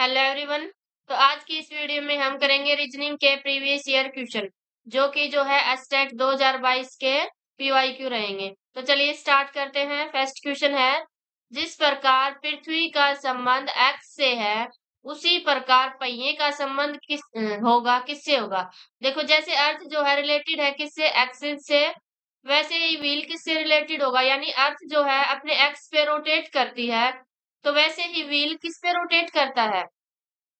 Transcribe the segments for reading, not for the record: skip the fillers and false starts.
Hello everyone. तो आज की इस वीडियो में हम करेंगे रीजनिंग के प्रीवियस ईयर क्वेश्चन जो है एस्टेट 2022 के पीवाईक्यू रहेंगे। तो चलिए स्टार्ट करते हैं। फर्स्ट क्वेश्चन है, जिस प्रकार पृथ्वी का संबंध एक्स से है उसी प्रकार पहिए का संबंध होगा किससे होगा। देखो, जैसे अर्थ जो है रिलेटेड है किससे, एक्सिस से, वैसे ही व्हील किससे रिलेटेड होगा, यानी अर्थ जो है अपने एक्स पे रोटेट करती है, तो वैसे ही व्हील किस पे रोटेट करता है,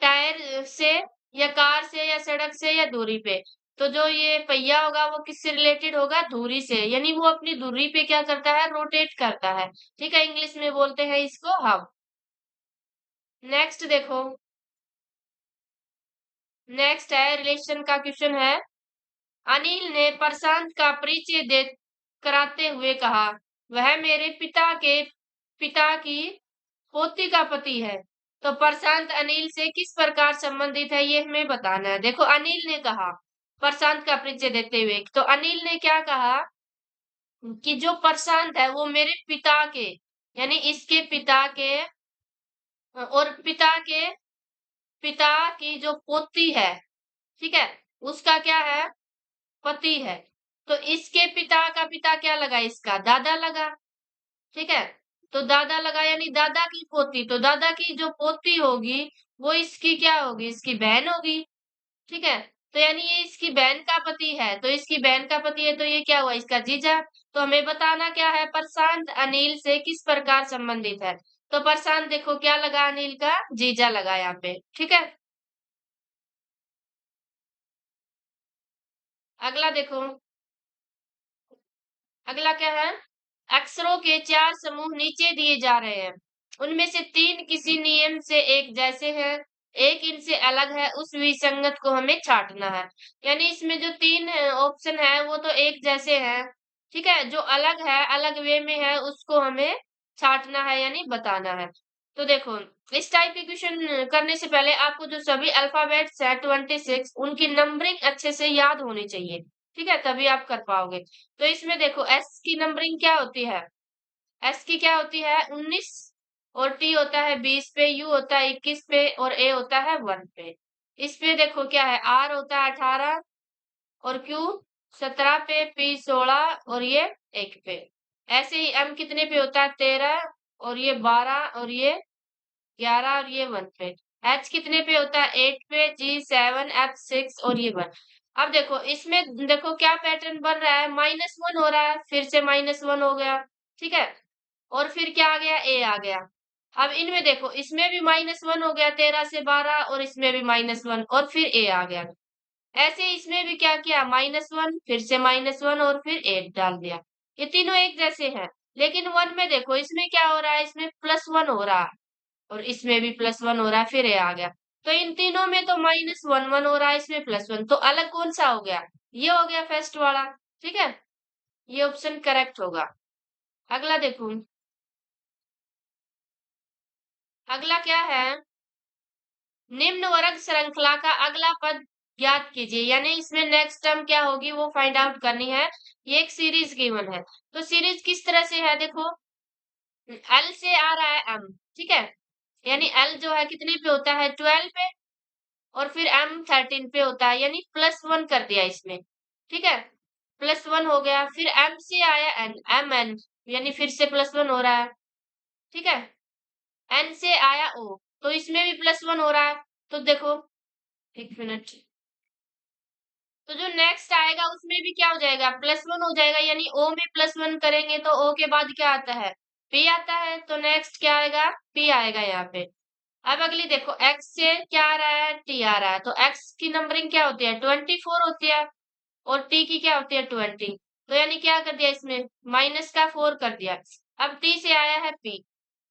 टायर से या कार से या सड़क से या दूरी पे। तो जो ये पहिया होगा वो किससे रिलेटेड होगा, दूरी से, यानी वो अपनी दूरी पे क्या करता है, रोटेट करता है। ठीक है, इंग्लिश में बोलते हैं इसको हाउ। नेक्स्ट देखो, नेक्स्ट है रिलेशन का क्वेश्चन है। अनिल ने प्रशांत का परिचय दे कराते हुए कहा, वह मेरे पिता की पोती का पति है। तो प्रशांत अनिल से किस प्रकार संबंधित है, ये हमें बताना है। देखो, अनिल ने कहा प्रशांत का परिचय देते हुए, तो अनिल ने क्या कहा कि जो प्रशांत है वो मेरे पिता के, यानी इसके पिता के और पिता की जो पोती है, ठीक है, उसका क्या है, पति है। तो इसके पिता का पिता क्या लगा, इसका दादा लगा। ठीक है, तो दादा लगा यानी दादा की पोती, तो दादा की जो पोती होगी वो इसकी क्या होगी, इसकी बहन होगी। ठीक है, तो यानी ये इसकी बहन का पति है, तो इसकी बहन का पति है, तो ये क्या हुआ, इसका जीजा। तो हमें बताना क्या है, प्रशांत अनिल से किस प्रकार संबंधित है। तो प्रशांत देखो क्या लगा, अनिल का जीजा लगा यहाँ पे। ठीक है, अगला देखो, अगला क्या है, अक्षरों के चार समूह नीचे दिए जा रहे हैं, उनमें से तीन किसी नियम से एक जैसे हैं, एक इनसे अलग है, उस विसंगत को हमें छांटना है। यानी इसमें जो तीन ऑप्शन है वो तो एक जैसे हैं, ठीक है, जो अलग है, अलग वे में है, उसको हमें छांटना है यानी बताना है। तो देखो, इस टाइप के क्वेश्चन करने से पहले आपको जो सभी अल्फाबेट्स है 26 उनकी नंबरिंग अच्छे से याद होनी चाहिए। ठीक है, तभी आप कर पाओगे। तो इसमें देखो, एस की नंबरिंग क्या होती है, एस की क्या होती है, 19, और टी होता है 20 पे, यू होता है 21 पे, और ए होता है 1 पे। इस पे देखो क्या है, आर होता है 18, और क्यू 17 पे, पी 16, और ये 1 पे। ऐसे ही एम कितने पे होता है, 13, और ये 12, और ये 11, और ये 1 पे। एच कितने पे होता है, 8 पे, जी 7, एफ 6, और ये 1। अब देखो इसमें देखो क्या पैटर्न बन रहा है, -1 हो रहा है, फिर से -1 हो गया। ठीक है, और फिर क्या आ गया, ए आ गया। अब इनमें देखो, इसमें भी -1 हो गया 13 से 12, और इसमें भी -1, और फिर ए आ गया। ऐसे ही इसमें भी क्या किया, -1, फिर से -1, और फिर 8 डाल दिया। ये तीनों एक जैसे हैं, लेकिन 1 में देखो इसमें क्या हो रहा है, इसमें +1 हो रहा है, और इसमें भी +1 हो रहा है, फिर ये आ गया। तो इन तीनों में तो -1 हो रहा है, इसमें +1, तो अलग कौन सा हो गया, ये हो गया फर्स्ट वाला। ठीक है, ये ऑप्शन करेक्ट होगा। अगला देखो, अगला क्या है, निम्न वर्ग श्रृंखला का अगला पद ज्ञात कीजिए, यानी इसमें नेक्स्ट टर्म क्या होगी वो फाइंड आउट करनी है। ये एक सीरीज गिवन है, तो सीरीज किस तरह से है, देखो एल से आ रहा है एम, ठीक है, यानी एल जो है कितने पे होता है, 12 पे, और फिर एम 13 पे होता है, यानी +1 कर दिया इसमें। ठीक है, +1 हो गया, फिर एम से आया एन, एम एन, यानी फिर से +1 हो रहा है। ठीक है, एन से आया ओ, तो इसमें भी +1 हो रहा है। तो देखो, एक मिनट, तो जो नेक्स्ट आएगा उसमें भी क्या हो जाएगा, +1 हो जाएगा, यानी ओ में +1 करेंगे तो ओ के बाद क्या आता है, पी आता है, तो नेक्स्ट क्या आएगा, पी आएगा यहाँ पे। अब अगली देखो, एक्स से क्या आ रहा है, टी आ रहा है, तो एक्स की नंबरिंग क्या होती है, 24 होती है, और टी की क्या होती है, 20। तो यानी क्या कर दिया, इसमें माइनस का 4 कर दिया। अब टी से आया है पी,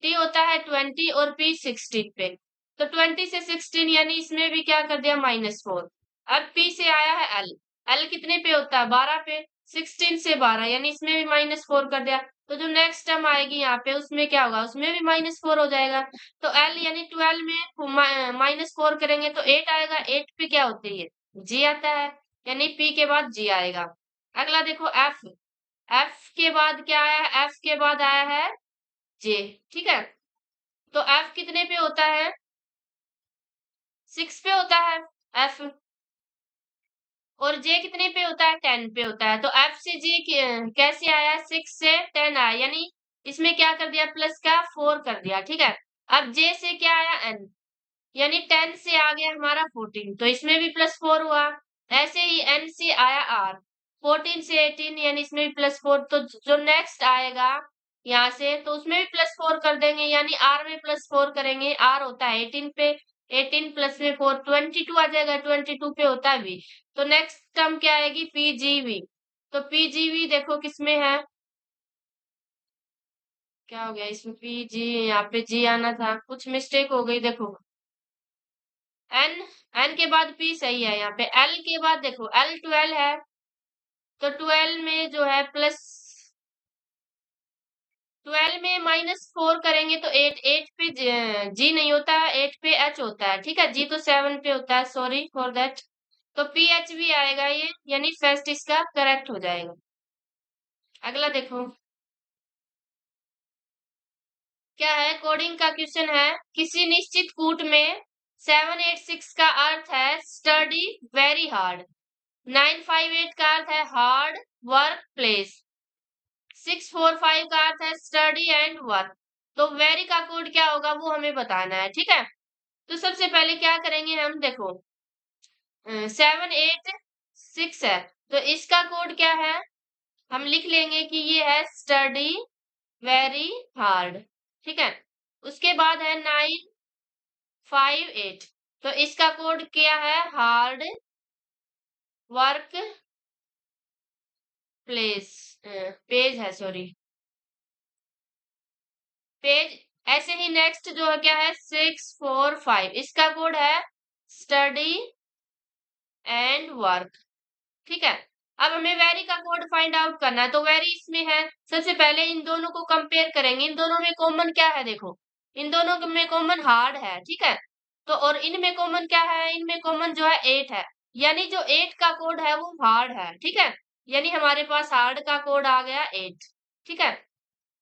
टी होता है 20, और पी 16 पे, तो 20 से 16, यानी इसमें भी क्या कर दिया, -4। अब पी से आया है एल, एल कितने पे होता है, 12 पे, 16 से 12, यानी इसमें भी -4 कर दिया। तो जो नेक्स्ट टर्म आएगी यहाँ पे उसमें क्या होगा, उसमें भी -4 हो जाएगा। तो एल यानी 12 में -4 करेंगे तो 8 आएगा, 8 पे क्या होती है, जी आता है, यानी पी के बाद जी आएगा। अगला देखो एफ, एफ के बाद क्या आया है, एफ के बाद आया है जे। ठीक है, तो एफ कितने पे होता है, 6 पे होता है एफ, और जे कितने पे होता है, 10 पे होता है। तो एफ से जे कैसे आया, 6 से 10 आया, यानी इसमें क्या कर दिया, प्लस का 4 कर दिया, ठीक है। अब जे से क्या आया, एन, यानी 10 से आ गया हमारा 14, तो इसमें भी +4 हुआ। ऐसे ही एन से आया आर, 14 से 18, यानी इसमें भी +4, तो जो नेक्स्ट आएगा यहाँ से, तो उसमें भी +4 कर देंगे, यानी आर में +4 करेंगे। आर होता है 18 पे, 18 प्लस में 4, 22 आ जाएगा, 22 पे होता है बी। तो नेक्स्ट टर्म क्या आएगी, पीजीवी। तो पीजीवी देखो किसमें है, क्या हो गया इसमें, पीजी, यहाँ पे जी आना था, कुछ मिस्टेक हो गई, देखो एन, एन के बाद पी सही है, यहाँ पे एल के बाद देखो एल 12 है, तो 12 में जो है प्लस, 12 में -4 करेंगे तो 8, 8 पे जी नहीं होता है, 8 पे एच होता है, ठीक है, जी तो 7 पे होता है, सॉरी फॉर दैट। तो पी एच भी आएगा ये, यानी फर्स्ट इसका करेक्ट हो जाएगा। अगला देखो क्या है, कोडिंग का क्वेश्चन है, किसी निश्चित कूट में 786 का अर्थ है स्टडी वेरी हार्ड, 958 का अर्थ है हार्ड वर्क प्लेस, 645 का अर्थ है स्टडी एंड वर्क। तो वेरी का कोड क्या होगा वो हमें बताना है, ठीक है। तो सबसे पहले क्या करेंगे हम, देखो 786 है, तो इसका कोड क्या है, हम लिख लेंगे कि ये है स्टडी वेरी हार्ड, ठीक है। उसके बाद है 958, तो इसका कोड क्या है, हार्ड वर्क प्लेस, पेज है, सॉरी पेज। ऐसे ही नेक्स्ट जो है क्या है, 645, इसका कोड है स्टडी एंड वर्क, ठीक है। अब हमें वेरी का कोड फाइंड आउट करना है, तो वेरी इसमें है, सबसे पहले इन दोनों को कंपेयर करेंगे, इन दोनों में कॉमन क्या है, देखो इन दोनों में कॉमन हार्ड है, ठीक है। तो और इनमें कॉमन क्या है, इनमें कॉमन जो है 8 है, यानी जो 8 का कोड है वो हार्ड है, ठीक है, यानी हमारे पास हार्ड का कोड आ गया 8, ठीक है।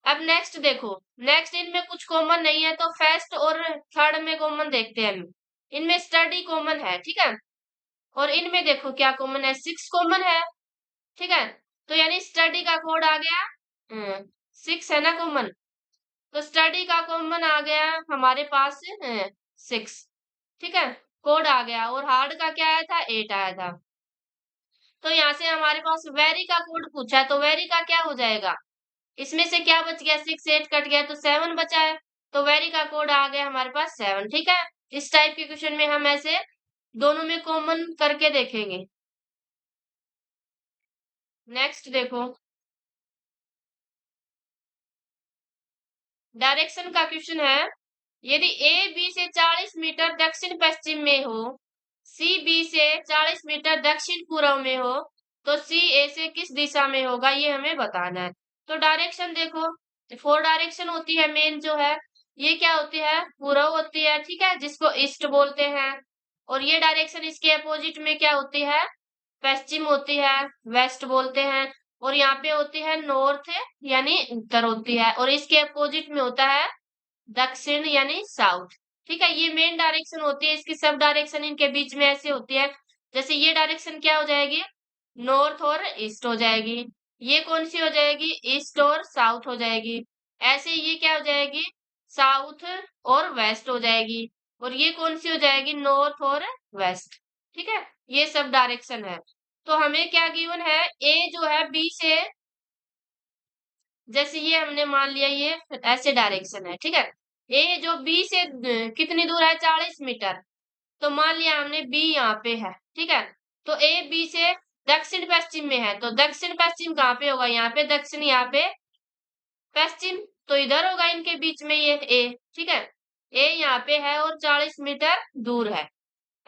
अब नेक्स्ट देखो, नेक्स्ट इनमें कुछ कॉमन नहीं है, तो फर्स्ट और थर्ड में कॉमन देखते हैं हम, इनमें स्टडी कॉमन है, ठीक है, और इनमें देखो क्या कॉमन है, 6 कॉमन है, ठीक है। तो यानी स्टडी का कोड आ गया 6 है ना कॉमन, तो स्टडी का कॉमन आ गया हमारे पास 6, ठीक है, कोड आ गया, और हार्ड का क्या आया था, 8 आया था। तो यहाँ से हमारे पास वेरी का कोड पूछा है, तो वेरी का क्या हो जाएगा, इसमें से क्या बच गया, 6 8 कट गया, तो 7 बचा है, तो वेरी का कोड आ गया हमारे पास 7, ठीक है। इस टाइप के क्वेश्चन में हम ऐसे दोनों में कॉमन करके देखेंगे। नेक्स्ट देखो, डायरेक्शन का क्वेश्चन है, यदि ए बी से 40 मीटर दक्षिण पश्चिम में हो, सी बी से 40 मीटर दक्षिण पूर्व में हो, तो सी ए से किस दिशा में होगा, ये हमें बताना है। तो डायरेक्शन देखो, 4 डायरेक्शन होती है मेन जो है, ये क्या होती है, पूर्व होती है, ठीक है, जिसको ईस्ट बोलते हैं। और ये डायरेक्शन इसके अपोजिट में क्या होती है, पश्चिम होती है, वेस्ट बोलते हैं। और यहाँ पे होती है नॉर्थ, यानी उत्तर होती है, और इसके अपोजिट में होता है दक्षिण यानी साउथ, ठीक है। ये मेन डायरेक्शन होती है, इसकी सब डायरेक्शन इनके बीच में ऐसे होती है, जैसे ये डायरेक्शन क्या हो जाएगी, नॉर्थ और ईस्ट हो जाएगी, ये कौन सी हो जाएगी, ईस्ट और साउथ हो जाएगी। ऐसे ये क्या हो जाएगी, साउथ और वेस्ट हो जाएगी, और ये कौन सी हो जाएगी, नॉर्थ और वेस्ट, ठीक है। ये सब डायरेक्शन है। तो हमें क्या गिवन है, ए जो है बी से, जैसे ये हमने मान लिया ये ऐसे डायरेक्शन है, ठीक है। ए जो बी से कितनी दूर है, 40 मीटर, तो मान लिया हमने बी यहाँ पे है, ठीक है। तो ए बी से दक्षिण पश्चिम में है, तो दक्षिण पश्चिम कहाँ पे होगा, यहाँ पे दक्षिण, यहाँ पे पश्चिम, तो इधर होगा इनके बीच में ये ए, ठीक है। ए यहाँ पे है और 40 मीटर दूर है।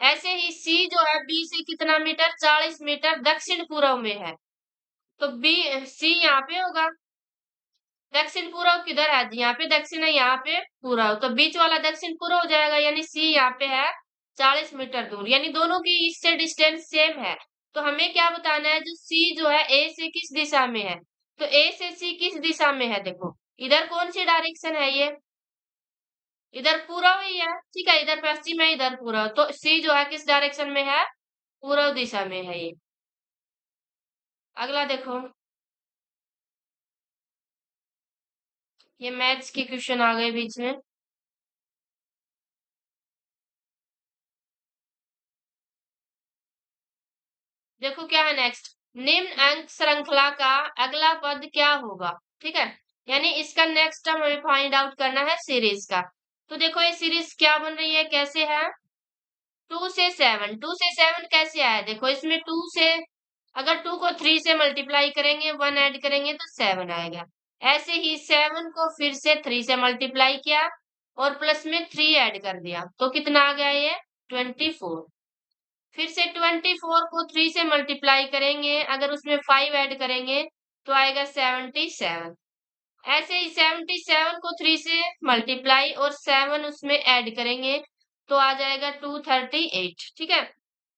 ऐसे ही सी जो है बी से कितना मीटर, 40 मीटर दक्षिण पूर्व में है, तो बी सी यहाँ पे होगा। दक्षिण पूर्व किधर है, यहाँ पे दक्षिण है, यहाँ पे पूर्व, तो बीच वाला दक्षिण पूर्व हो जाएगा, यानी सी यहाँ पे है 40 मीटर दूर, यानी दोनों की इससे डिस्टेंस सेम है। तो हमें क्या बताना है, जो सी जो है ए से किस दिशा में है, तो ए से सी किस दिशा में है, देखो इधर कौन सी डायरेक्शन है ये, इधर पूरा ही है, ठीक है, इधर पश्चिम है, इधर पूरा, तो सी जो है किस डायरेक्शन में है? पूर्व दिशा में है ये। अगला देखो, ये मैथ्स के क्वेश्चन आ गए बीच में। देखो क्या है नेक्स्ट, निम्न अंक श्रृंखला का अगला पद क्या होगा? ठीक है, यानी इसका नेक्स्ट टर्म हमें फाइंड आउट करना है सीरीज का। तो देखो ये सीरीज क्या बन रही है, कैसे है? 2 से 7, 2 से 7 कैसे आया? देखो इसमें 2 से, अगर 2 को 3 से मल्टीप्लाई करेंगे, 1 ऐड करेंगे तो 7 आएगा। ऐसे ही 7 को फिर से 3 से मल्टीप्लाई किया और प्लस में 3 ऐड कर दिया, तो कितना आ गया ये? 24। फिर से 24 को 3 से मल्टीप्लाई करेंगे, अगर उसमें 5 ऐड करेंगे तो आएगा 77। ऐसे ही 77 को 3 से मल्टीप्लाई और 7 उसमें ऐड करेंगे तो आ जाएगा 238। ठीक है,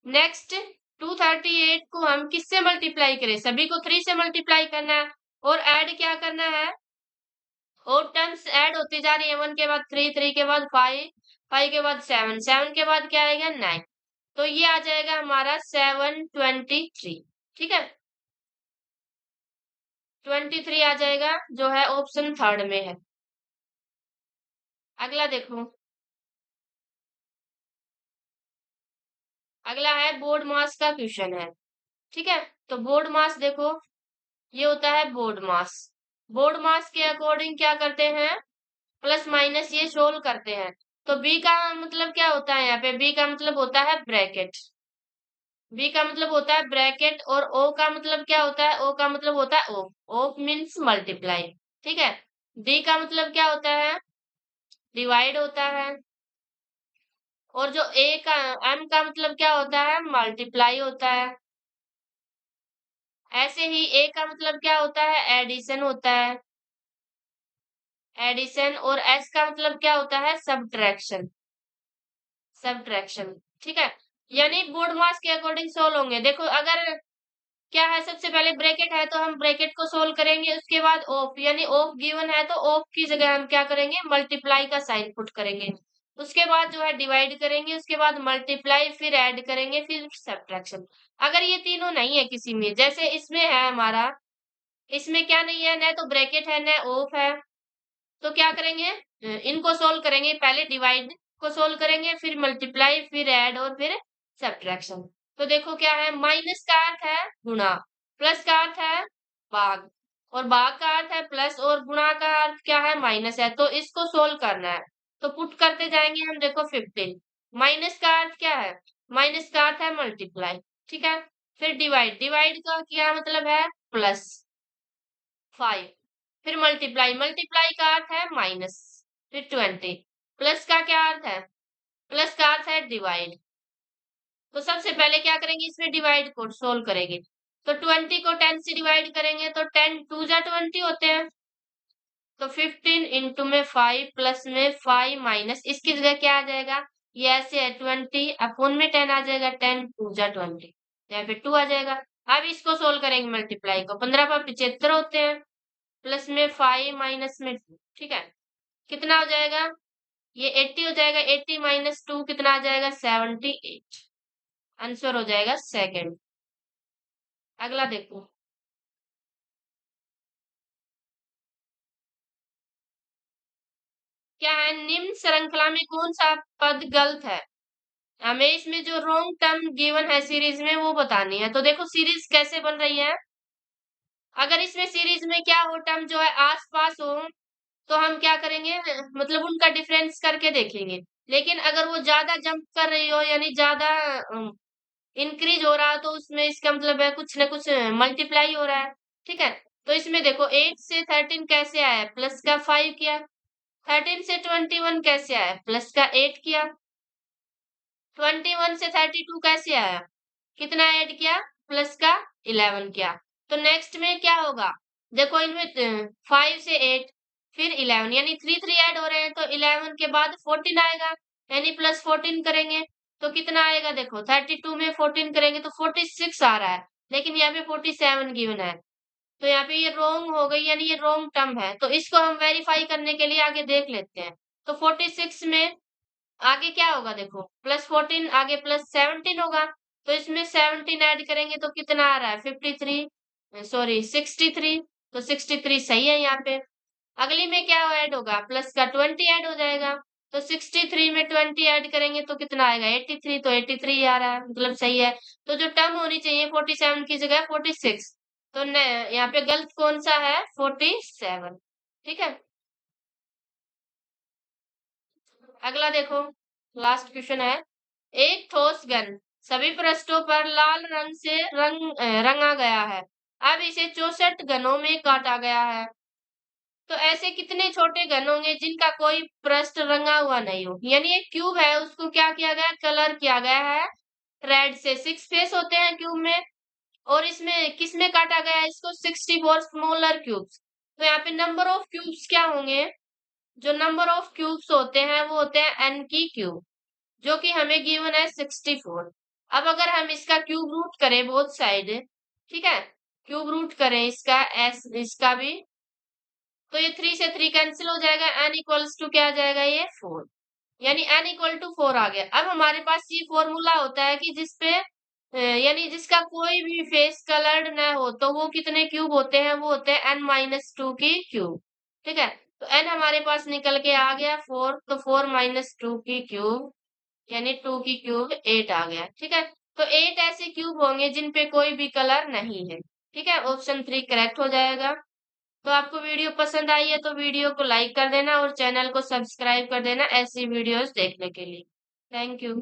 नेक्स्ट 238 को हम किससे मल्टीप्लाई करें? सभी को 3 से मल्टीप्लाई करना है और ऐड क्या करना है? और टर्म्स ऐड होती जा रही है, 1 के बाद 3, 3 के बाद 5, 5 के बाद 7, 7 के बाद क्या आएगा? 9। तो ये आ जाएगा हमारा 723। ठीक है, 23 आ जाएगा, जो है ऑप्शन थर्ड में है। अगला देखो, अगला है बोर्ड मास का क्वेश्चन है। ठीक है, तो बोर्ड मास देखो, ये होता है बोर्ड मास। बोर्ड मास के अकॉर्डिंग क्या करते हैं? प्लस माइनस ये सोल्व करते हैं। तो बी का मतलब क्या होता है? यहाँ पे बी का मतलब होता है ब्रैकेट। बी का मतलब होता है ब्रैकेट, और ओ का मतलब क्या होता है? ओ का मतलब होता है ओफ। ओफ मीन्स मल्टीप्लाई। ठीक है, डी का मतलब क्या होता है? डिवाइड होता है। और जो ए का, एम का मतलब क्या होता है? मल्टीप्लाई होता है। ऐसे ही ए का मतलब क्या होता है? एडिशन होता है, एडिशन। और एस का मतलब क्या होता है? Subtraction, subtraction. ठीक है, यानी बोर्ड मास के अकॉर्डिंग सोल्व होंगे। देखो अगर क्या है, सबसे पहले ब्रैकेट है तो हम ब्रैकेट को सोल्व करेंगे, उसके बाद ऑफ, यानी ऑफ गिवन है तो ऑफ की जगह हम क्या करेंगे? मल्टीप्लाई का साइन पुट करेंगे। उसके बाद जो है डिवाइड करेंगे, उसके बाद मल्टीप्लाई, फिर ऐड करेंगे, फिर सब्ट्रैक्शन। अगर ये तीनों नहीं है किसी में, जैसे इसमें है हमारा, इसमें क्या नहीं है? न तो ब्रैकेट है न ऑफ है, तो क्या करेंगे? इनको सोल्व करेंगे, पहले डिवाइड को सोल्व करेंगे, फिर मल्टीप्लाई, फिर ऐड और फिर सब्ट्रैक्शन। तो देखो क्या है, माइनस का अर्थ है गुणा, प्लस का अर्थ है भाग, और भाग का अर्थ है प्लस, और गुणा का अर्थ क्या है? माइनस है। तो इसको सोल्व करना है, तो पुट करते जाएंगे हम। देखो 15, माइनस का अर्थ क्या है? माइनस का अर्थ है मल्टीप्लाई। ठीक है, फिर डिवाइड, डिवाइड का क्या मतलब है? प्लस 5, फिर मल्टीप्लाई, मल्टीप्लाई का अर्थ है माइनस, फिर 20, प्लस का क्या अर्थ है? प्लस का अर्थ है डिवाइड। तो सबसे पहले क्या करेंगे? इसमें डिवाइड को सोल्व करेंगे, तो 20 को 10 से डिवाइड करेंगे तो 10 टू जा 20 होते हैं, तो 15 इंटू में 5 प्लस में 5 माइनस, इसकी जगह क्या आ जाएगा? ये ऐसे है 20 अपॉन में 10 आ जाएगा, 10 टू जा 20, यहाँ पे 2 आ जाएगा। अब इसको सोल्व करेंगे, मल्टीप्लाई को, 15 पर 75 होते हैं, प्लस में 5 माइनस में 2। ठीक है, कितना हो जाएगा? ये 80 हो जाएगा, 80 माइनस 2 कितना आ जाएगा? 78। आंसर हो जाएगा सेकंड। अगला देखो, क्या है, निम्न श्रृंखला में कौन सा पद गलत है? हमें इसमें जो रॉन्ग टर्म गिवन है सीरीज में वो बतानी है। तो देखो सीरीज कैसे बन रही है, अगर इसमें सीरीज में क्या हो, टर्म जो है आस पास हो, तो हम क्या करेंगे? मतलब उनका डिफरेंस करके देखेंगे। लेकिन अगर वो ज्यादा जंप कर रही हो, यानी ज्यादा इंक्रीज हो रहा है, तो उसमें इसका मतलब है कुछ ना कुछ मल्टीप्लाई हो रहा है। ठीक है, तो इसमें देखो 8 से 13 कैसे आया? प्लस का 5 किया। 13 से 21 कैसे आया? प्लस का 8 किया। 21 से 32 कैसे आया? कितना ऐड किया? प्लस का 11 किया। तो नेक्स्ट में क्या होगा? देखो इनमें 5 से 8 फिर 11, यानी 3 3 ऐड हो रहे हैं, तो 11 के बाद 14 आएगा, यानी प्लस 14 करेंगे तो कितना आएगा? देखो 32 में 14 करेंगे तो 46 आ रहा है, लेकिन यहाँ पे 47 गिवन है, तो यहाँ पे ये रॉन्ग हो गई, यानी ये रॉन्ग टर्म है। तो इसको हम वेरीफाई करने के लिए आगे देख लेते हैं। तो 46 में आगे क्या होगा देखो, +14 आगे +17 होगा, तो इसमें 17 ऐड करेंगे तो कितना आ रहा है 53, सॉरी 63, तो 63 सही है यहाँ पे। अगली में क्या ऐड होगा, प्लस का 20 ऐड हो जाएगा, तो 63 में 20 ऐड करेंगे तो कितना आएगा 83, तो 83 आ रहा है, मतलब सही है। तो जो टर्म होनी चाहिए 47 की जगह 46, तो न यहाँ पे गलत कौन सा है 47, ठीक है। अगला देखो, लास्ट क्वेश्चन है, एक ठोस घन सभी पृष्ठों पर लाल रंग से रंगा गया है, अब इसे 64 घनों में काटा गया है, तो ऐसे कितने छोटे घन होंगे जिनका कोई पृष्ठ रंगा हुआ नहीं हो। यानी एक क्यूब है, उसको क्या किया गया, कलर किया गया है रेड से। 6 फेस होते हैं क्यूब में, और इसमें किस में काटा गया है इसको, 64 स्मॉलर क्यूब्स। तो यहाँ पे नंबर ऑफ क्यूब्स क्या होंगे, जो नंबर ऑफ क्यूब्स होते हैं वो होते हैं n की क्यूब, जो कि हमें गिवन है 64। अब अगर हम इसका क्यूब रूट करें बोथ साइड, ठीक है, क्यूब रूट करें इसका एस इसका भी, तो ये 3 से 3 कैंसिल हो जाएगा, n इक्वल्स टू क्या आ जाएगा ये 4, यानी n इक्वल टू 4 आ गया। अब हमारे पास ये फॉर्मूला होता है कि जिसपे यानी जिसका कोई भी फेस कलर्ड न हो, तो वो कितने क्यूब होते हैं, वो होते हैं n-2 की क्यूब, ठीक है। तो n हमारे पास निकल के आ गया 4, तो 4-2 की क्यूब, यानी 2 की क्यूब 8 आ गया, ठीक है। तो 8 ऐसे क्यूब होंगे जिन पे कोई भी कलर नहीं है, ठीक है, ऑप्शन 3 करेक्ट हो जाएगा। तो आपको वीडियो पसंद आई है तो वीडियो को लाइक कर देना और चैनल को सब्सक्राइब कर देना ऐसी वीडियोस देखने के लिए। Thank you.